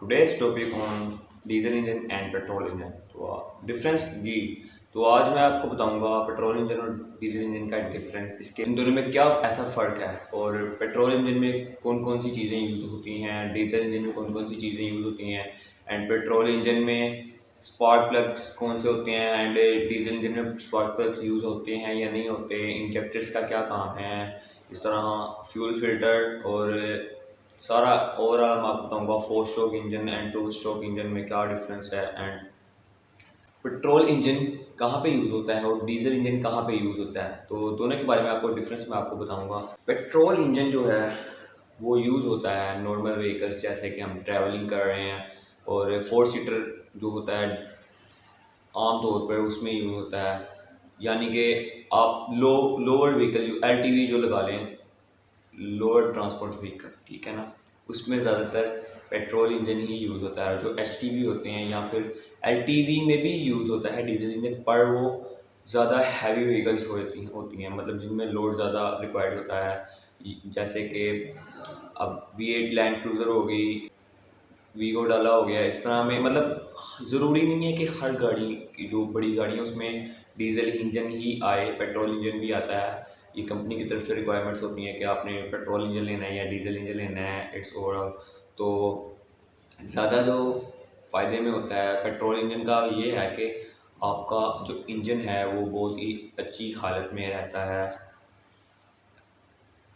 Today's topic on diesel engine and petrol engine. तो difference जी, तो आज मैं आपको बताऊंगा पेट्रोल इंजन और डीजल इंजन का डिफरेंस, इसके इन दोनों में क्या ऐसा फ़र्क है, और पेट्रोल इंजन में कौन कौन सी चीज़ें यूज़ होती हैं, डीजल इंजन में कौन कौन सी चीज़ें यूज़ होती हैं, एंड पेट्रोल इंजन में स्पार्क प्लग्स कौन से होते हैं, एंड डीजल इंजन में स्पार्क प्लग्स यूज़ होते हैं या नहीं होते, इंजेक्टर्स का क्या काम है, इस तरह फ्यूल फिल्टर और सारा ओवरऑल मैं आपको बताऊंगा 4 stroke engine and 2 stroke engine में क्या डिफरेंस है, एंड पेट्रोल इंजन कहाँ पे यूज़ होता है और डीजल इंजन कहाँ पे यूज़ होता है। तो दोनों के बारे में आपको डिफरेंस मैं आपको बताऊंगा। पेट्रोल इंजन जो है वो यूज़ होता है नॉर्मल व्हीकल्स, जैसे कि हम ट्रैवलिंग कर रहे हैं, और 4 सीटर जो होता है आम तौर पर उसमें यूज़ होता है। यानी कि आप लोअर व्हीकल एल जो लगा लें, लोअर ट्रांसपोर्ट व्हीकल, ठीक है ना, उसमें ज़्यादातर पेट्रोल इंजन ही यूज़ होता है। जो एच होते हैं या फिर एल में भी यूज़ होता है डीजल इंजन, पर वो ज़्यादा हैवी व्हीकल्स होती हैं, मतलब जिनमें लोड ज़्यादा रिक्वायर्ड होता है। जैसे कि अब V8 लैंड क्रूज़र हो गई, वीगो डाला हो गया, इस तरह में मतलब ज़रूरी नहीं है कि हर गाड़ी की जो बड़ी गाड़ी है उसमें डीजल इंजन ही आए, पेट्रोल इंजन भी आता है। ये कंपनी की तरफ से रिक्वायरमेंट्स होती हैं कि आपने पेट्रोल इंजन लेना है या डीजल इंजन लेना है, इट्स ओवरऑल। तो ज़्यादा जो फ़ायदे में होता है पेट्रोल इंजन का ये है कि आपका जो इंजन है वो बहुत ही अच्छी हालत में रहता है।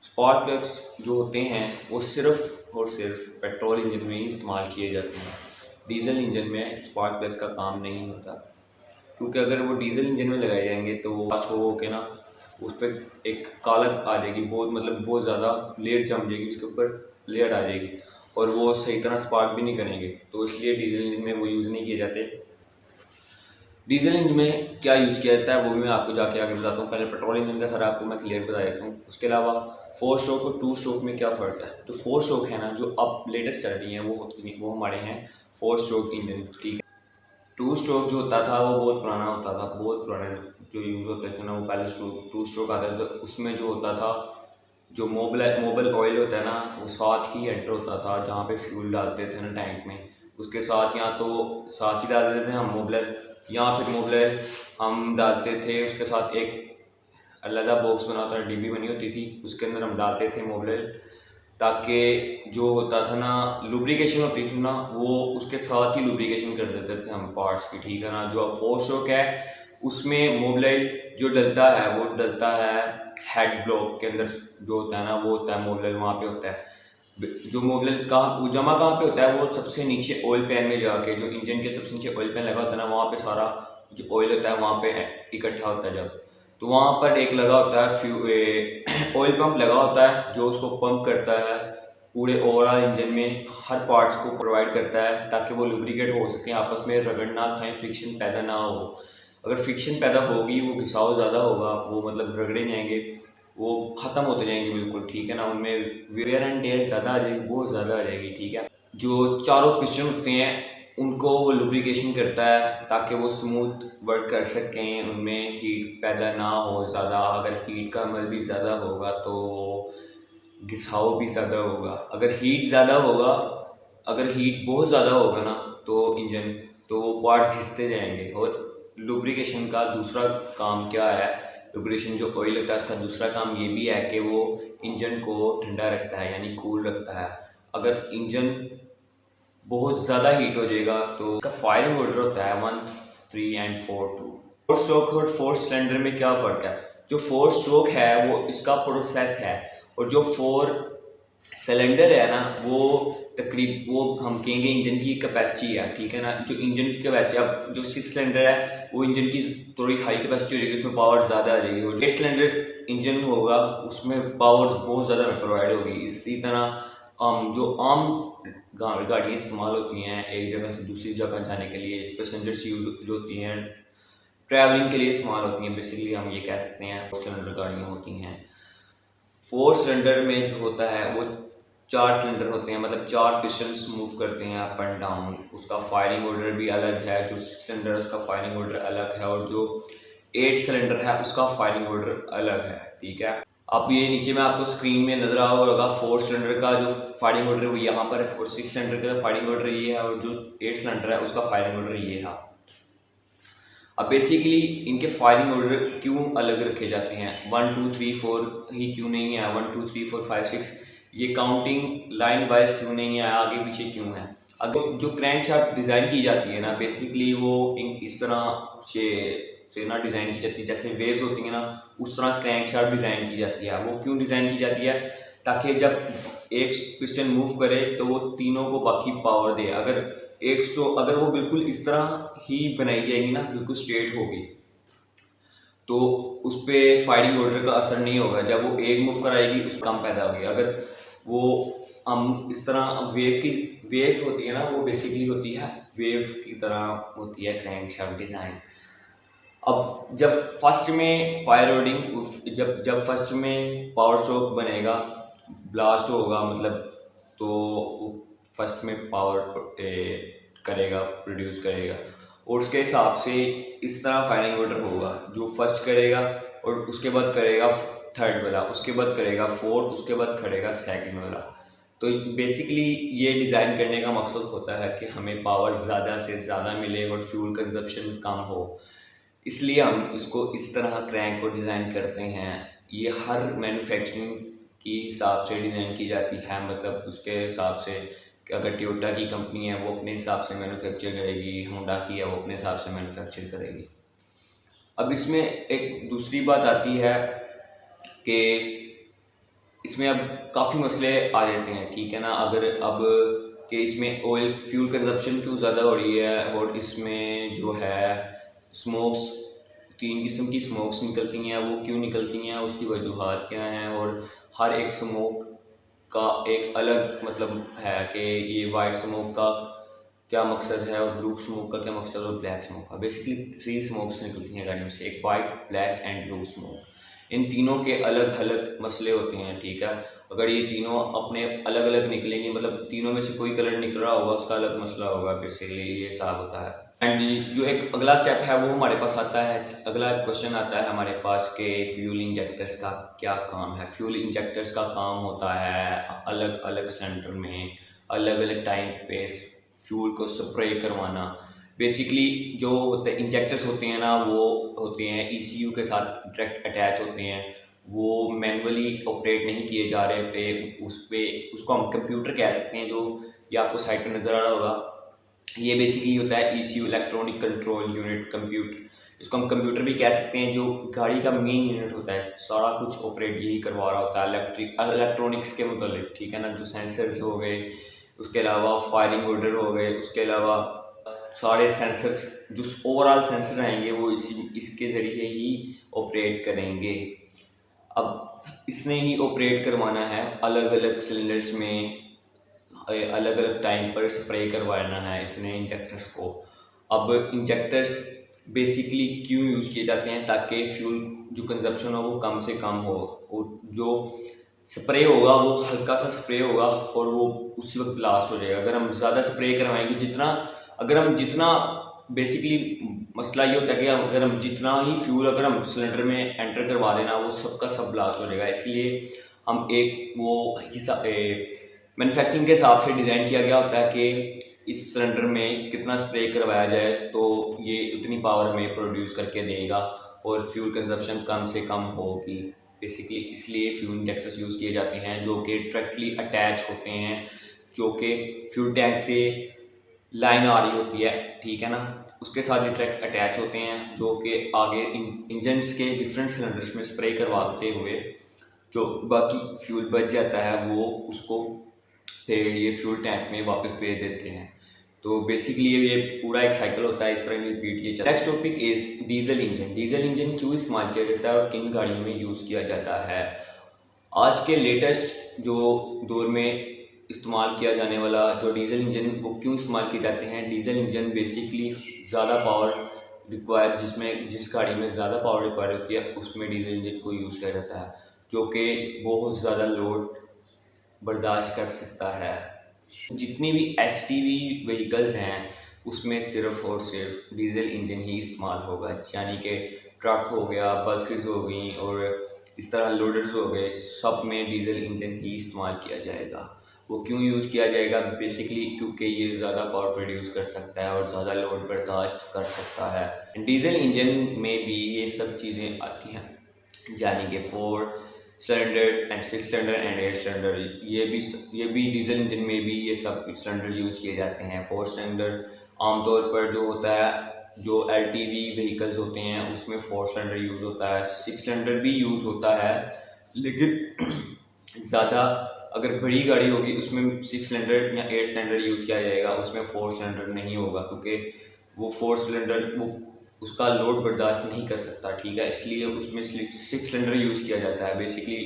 स्पार्क प्लग्स जो होते हैं वो सिर्फ और सिर्फ पेट्रोल इंजन में ही इस्तेमाल किए जाते हैं। डीजल इंजन में स्पार्क प्लग्स का काम नहीं होता, क्योंकि अगर वो डीजल इंजन में लगाए जाएंगे तो फास्ट हो के ना उस पर एक कालक आ जाएगी, बहुत मतलब बहुत ज़्यादा लेयर जम जाएगी, उसके ऊपर लेयर आ जाएगी, और वो सही तरह स्पार्क भी नहीं करेंगे। तो इसलिए डीजल इंजन में वो यूज़ नहीं किए जाते। डीजल इंजन में क्या यूज़ किया जाता है वो भी मैं आपको जाके आगे बताता हूँ। पहले पेट्रोल इंजन का सारा आपको मैं क्लियर बता देता हूँ। उसके अलावा 4 स्ट्रोक और 2 स्ट्रोक में क्या फ़र्क है। जो 4 स्ट्रोक है ना, जो अब लेटेस्ट चल रही हैं वो हमारे हैं 4 स्ट्रोक इंजन, ठीक है। 2 स्ट्रोक जो होता था वो बहुत पुराना होता था, बहुत पुराने जो यूज़ होते थे ना, वो पहले 2 स्ट्रोक आता था। तो उसमें जो होता था, जो मोबिल ऑयल होता है ना, वो साथ ही एंटर होता था जहाँ पे फ्यूल डालते थे ना टैंक में, उसके साथ या तो साथ ही डाल देते थे हम मोबिल, या फिर मोबिल हम डालते थे उसके साथ एक अलग बॉक्स बना होता, डिब्बी बनी होती थी, उसके अंदर हम डालते थे मोबिल, ताकि जो होता था ना लुब्रिकेशन होती थी ना, वो उसके साथ ही लुब्रिकेशन कर देते थे हम पार्ट्स की, ठीक है ना। जो अब 4 स्ट्रोक है उसमें मोबिल जो डलता है वो डलता है हेड ब्लॉक के अंदर, जो होता है ना वो होता है मोबिल, वहाँ पे होता है जो मोबिल कहाँ वो जमा कहाँ पे होता है, वो सबसे नीचे ऑयल पैन में जाके, जो इंजन के सबसे नीचे ऑयल पैन लगा होता है ना, वहाँ पे सारा जो ऑयल होता है वहाँ पे इकट्ठा होता है जब, तो वहाँ पर एक लगा होता है ऑयल पंप लगा होता है जो उसको पंप करता है पूरे ओवरऑल इंजन में, हर पार्ट्स को प्रोवाइड करता है ताकि वो लुब्रिकेट हो सके, आपस में रगड़ ना खाएं, फ्रिक्शन पैदा ना हो। अगर फ्रिक्शन पैदा होगी, वो घिसाव ज़्यादा होगा, वो मतलब रगड़े जाएंगे, वो ख़त्म होते जाएंगे बिल्कुल, ठीक है ना। उनमें वेयर एंड टेयर ज़्यादा आ जाएगी, बहुत ज़्यादा आ जाएगी, ठीक है। जो चारों पिस्टन होते हैं उनको वो लुब्रिकेशन करता है ताकि वो स्मूथ वर्क कर सकें, उनमें हीट पैदा ना हो ज़्यादा। अगर हीट का अमल भी ज़्यादा होगा तो घिसाव भी ज़्यादा होगा। अगर हीट ज़्यादा होगा, अगर हीट बहुत ज़्यादा होगा ना तो इंजन, तो वो पार्ट्स घिसते जाएंगे। और लुब्रिकेशन का दूसरा काम क्या है, लुब्रिकेशन जो ऑयल होता है उसका दूसरा काम ये भी है कि वो इंजन को ठंडा रखता है, यानी कूल रखता है। अगर इंजन बहुत ज़्यादा हीट हो जाएगा तो इसका फायरिंग ऑर्डर होता है 1, 3 एंड 4, 2। 4 स्ट्रोक और 4 सिलेंडर में क्या फ़र्क है। जो 4 स्ट्रोक है वो इसका प्रोसेस है, और जो 4 सिलेंडर है ना वो वो हम कहेंगे इंजन की कैपेसिटी है, ठीक है ना। जो इंजन की कैपेसिटी, अब जो 6 सिलेंडर है वो इंजन की थोड़ी हाई कैपेसिटी हो जाएगी, उसमें पावर ज़्यादा आ जाएगी। और 8 सिलेंडर इंजन होगा उसमें पावर बहुत ज़्यादा प्रोवाइड होगी। इसी तरह जो आम गाड़ियाँ इस्तेमाल होती हैं एक जगह से दूसरी जगह जाने के लिए, पैसेंजर्स यूज़ जो होती हैं ट्रैवलिंग के लिए इस्तेमाल होती हैं, बेसिकली हम ये कह सकते हैं 4 सिलेंडर गाड़ियाँ होती हैं। 4 सिलेंडर में जो होता है वो 4 सिलेंडर होते हैं, मतलब 4 पिस्टन्स मूव करते हैं अप एंड डाउन। उसका फायरिंग ऑर्डर भी अलग है, जो 6 सिलेंडर है उसका फायरिंग ऑर्डर अलग है, और जो 8 सिलेंडर है उसका फायरिंग ऑर्डर अलग है, ठीक है। अब ये नीचे में आपको स्क्रीन में नजर आ रहा होगा 4 सिलेंडर का जो फायरिंग ऑर्डर है वो यहाँ पर है, और 6 सिलेंडर का फायरिंग ऑर्डर ये है, और जो 8 सिलेंडर है उसका फायरिंग ऑर्डर ये था। अब बेसिकली इनके फायरिंग ऑर्डर क्यों अलग रखे जाते हैं, 1 2 3 4 ही क्यों नहीं है, 1 2 3 4 5 6 ये काउंटिंग लाइन वाइज क्यों नहीं है, आगे पीछे क्यों है। अगर जो क्रैंक शाफ्ट डिज़ाइन की जाती है ना, बेसिकली वो इस तरह से ना डिज़ाइन की जाती है, जैसे वेव्स होती हैं ना उस तरह क्रैंक शाफ्ट डिज़ाइन की जाती है। वो क्यों डिज़ाइन की जाती है, ताकि जब एक पिस्टन मूव करे तो वो तीनों को बाकी पावर दे। अगर वो बिल्कुल इस तरह ही बनाई जाएगी ना, बिल्कुल स्ट्रेट होगी, तो उस पर फायरिंग ऑर्डर का असर नहीं होगा। जब वो एक मूव कराएगी उस कम पैदा होगी। अगर वो हम इस तरह वेव होती है ना, वो बेसिकली होती है वेव की तरह होती है क्रैंक शाफ्ट डिज़ाइन। अब जब फर्स्ट में फायर रोडिंग जब फर्स्ट में पावर स्ट्रोक बनेगा, ब्लास्ट होगा मतलब, तो फर्स्ट में पावर करेगा, प्रोड्यूस करेगा, और उसके हिसाब से इस तरह फायरिंग ऑर्डर होगा। जो फर्स्ट करेगा और उसके बाद करेगा थर्ड वाला, उसके बाद करेगा फोर्थ, उसके बाद करेगा सेकंड वाला। तो बेसिकली ये डिज़ाइन करने का मकसद होता है कि हमें पावर ज़्यादा से ज़्यादा मिले और फ्यूल कंजप्शन कम हो, इसलिए हम इसको इस तरह क्रैंक को डिज़ाइन करते हैं। ये हर मैन्युफैक्चरिंग के हिसाब से डिज़ाइन की जाती है, मतलब उसके हिसाब से कि अगर टोयोटा की कंपनी है वो अपने हिसाब से मैन्युफैक्चर करेगी, होंडा की है वो अपने हिसाब से मैन्युफैक्चर करेगी। अब इसमें एक दूसरी बात आती है कि इसमें अब काफ़ी मसले आ जाते हैं, ठीक है ना। अगर अब कि इसमें ऑयल फ्यूल कंजप्शन क्यों ज़्यादा हो रही है, और इसमें जो है स्मोक्स, 3 किस्म की स्मोक्स निकलती हैं, वो क्यों निकलती हैं, उसकी वजूहात क्या हैं, और हर एक स्मोक का एक अलग मतलब है कि ये वाइट स्मोक का क्या मकसद है और ब्लू स्मोक का क्या मकसद और ब्लैक स्मोक का। बेसिकली 3 स्मोक्स निकलती हैं गाड़ी में से, एक white, black and blue smoke. इन तीनों के अलग अलग मसले होते हैं, ठीक है। अगर ये तीनों अपने अलग अलग निकलेंगे, मतलब तीनों में से कोई कलर निकल रहा होगा उसका अलग मसला होगा, बेसिकली ये हिसाब होता है। एंड जो एक अगला स्टेप है वो हमारे पास आता है, अगला क्वेश्चन आता है हमारे पास कि फ्यूल इंजेक्टर्स का क्या काम है। फ्यूल इंजेक्टर्स का काम होता है अलग अलग सेंटर में अलग अलग टाइम पे फ्यूल को स्प्रे करवाना। बेसिकली जो होते इंजेक्टर्स होते हैं ना, वो होते हैं ईसीयू के साथ डायरेक्ट अटैच होते हैं, वो मैनुअली ऑपरेट नहीं किए जा रहे पे उसको हम कंप्यूटर कह सकते हैं, जो ये आपको साइड पर नज़र आ रहा होगा। ये बेसिकली होता है ECU, electronic control unit, computer, इसको हम कंप्यूटर भी कह सकते हैं, जो गाड़ी का मेन यूनिट होता है, सारा कुछ ऑपरेट यही करवा रहा होता है इलेक्ट्रॉनिक्स के मतलब, ठीक है ना। जो सेंसर्स हो गए, उसके अलावा फायरिंग ऑर्डर हो गए, उसके अलावा सारे सेंसर्स जो ओवरऑल सेंसर रहेंगे वो इसके ज़रिए ही ऑपरेट करेंगे। अब इसने ही ऑपरेट करवाना है अलग अलग सिलेंडर्स में, अलग अलग टाइम पर स्प्रे करवाना है इसने इंजेक्टर्स को। अब इंजेक्टर्स बेसिकली क्यों यूज़ किए जाते हैं, ताकि फ्यूल जो कंजप्शन हो वो कम से कम हो, और जो स्प्रे होगा वो हल्का सा स्प्रे होगा और वो उसी वक्त ब्लास्ट हो जाएगा। अगर हम ज़्यादा स्प्रे करवाएंगे, जितना बेसिकली मसला ये होता है कि अगर हम जितना ही फ्यूल अगर हम सिलेंडर में एंटर करवा देना, वो सबका सब ब्लास्ट हो जाएगा। इसलिए हम एक वो हिसाब मैन्युफैक्चरिंग के हिसाब से डिज़ाइन किया गया होता है कि इस सिलेंडर में कितना स्प्रे करवाया जाए तो ये उतनी पावर हमें प्रोड्यूस करके देगा और फ्यूल कंजप्शन कम से कम होगी। बेसिकली इसलिए फ्यूल इंजेक्टर्स यूज़ किए जाते हैं, जो कि डायरेक्टली अटैच होते हैं, जो कि फ्यूल टैंक से लाइन आ रही होती है, ठीक है ना, उसके साथ डायरेक्ट अटैच होते हैं, जो कि आगे इंजन्स के डिफरेंट सिलेंडर्स में स्प्रे करवाते हुए जो बाकी फ्यूल बच जाता है वो उसको फिर ये फ्यूल टैंक में वापस भेज देते हैं। तो बेसिकली ये पूरा एक साइकिल होता है, इस तरह रिपीट किया जाता है। Next topic is diesel engine. Diesel engine क्यों इस्तेमाल किया जाता है और किन गाड़ियों में यूज़ किया जाता है। आज के लेटेस्ट जो दौर में इस्तेमाल किया जाने वाला जो डीजल इंजन वो क्यों इस्तेमाल किए जाते हैं। डीजल इंजन बेसिकली ज़्यादा पावर रिक्वायर, जिस गाड़ी में ज़्यादा पावर रिक्वायर होती है उसमें डीजल इंजन को यूज़ किया जाता है, जो कि बहुत ज़्यादा लोड बर्दाश्त कर सकता है। जितनी भी एचटीवी व्हीकल्स हैं उसमें सिर्फ और सिर्फ डीजल इंजन ही इस्तेमाल होगा, यानी कि ट्रक हो गया, बसेस हो गई और इस तरह लोडर्स हो गए, सब में डीजल इंजन ही इस्तेमाल किया जाएगा। वो क्यों यूज़ किया जाएगा? बेसिकली क्योंकि ये ज़्यादा पावर प्रोड्यूस कर सकता है और ज़्यादा लोड बर्दाश्त कर सकता है। डीजल इंजन में भी ये सब चीज़ें आती हैं, यानी कि 4 cylinder and 6 cylinder and 8 cylinder. ये भी डीजल इंजन में भी ये सब सिलेंडर यूज़ किए जाते हैं। 4 सिलेंडर आमतौर पर जो होता है, जो LTV व्हीकल्स होते हैं उसमें 4 सिलेंडर यूज़ होता है। 6 सिलेंडर भी यूज़ होता है, लेकिन ज़्यादा अगर बड़ी गाड़ी होगी उसमें 6 सिलेंडर या 8 सिलेंडर यूज़ किया जाएगा, उसमें 4 सिलेंडर नहीं होगा, क्योंकि वो 4 सिलेंडर वो उसका लोड बर्दाश्त नहीं कर सकता, ठीक है। इसलिए उसमें 6 सिलेंडर यूज़ किया जाता है। बेसिकली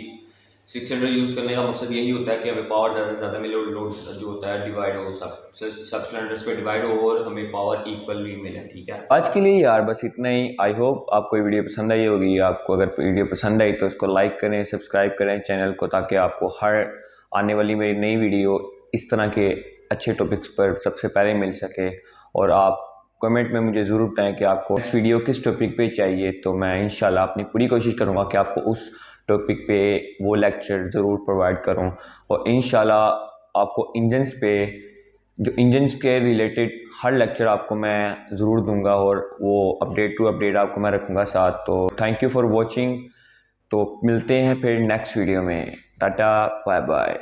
6 सिलेंडर यूज़ करने का मकसद यही होता है कि हमें पावर ज़्यादा से ज़्यादा मिले और लोड जो होता है डिवाइड हो, सब सिलेंडर्स पे डिवाइड हो और हमें पावर इक्वल भी मिले, ठीक है। आज के लिए यार बस इतना ही। आई होप आपको ये वीडियो पसंद आई होगी। आपको अगर वीडियो पसंद आई तो इसको लाइक करें, सब्सक्राइब करें चैनल को, ताकि आपको हर आने वाली मेरी नई वीडियो इस तरह के अच्छे टॉपिक्स पर सबसे पहले मिल सके। और आप कमेंट में मुझे ज़रूर बताएं कि आपको नेक्स्ट वीडियो किस टॉपिक पे चाहिए, तो मैं इंशाल्लाह अपनी पूरी कोशिश करूँगा कि आपको उस टॉपिक पे वो लेक्चर ज़रूर प्रोवाइड करूँ। और इंशाल्लाह आपको इंजन्स पे, जो इंजन्स के रिलेटेड हर लेक्चर आपको मैं ज़रूर दूंगा और वो अपडेट टू अपडेट आपको मैं रखूँगा साथ। तो थैंक यू फॉर वॉचिंग। तो मिलते हैं फिर नेक्स्ट वीडियो में। Tata bye bye.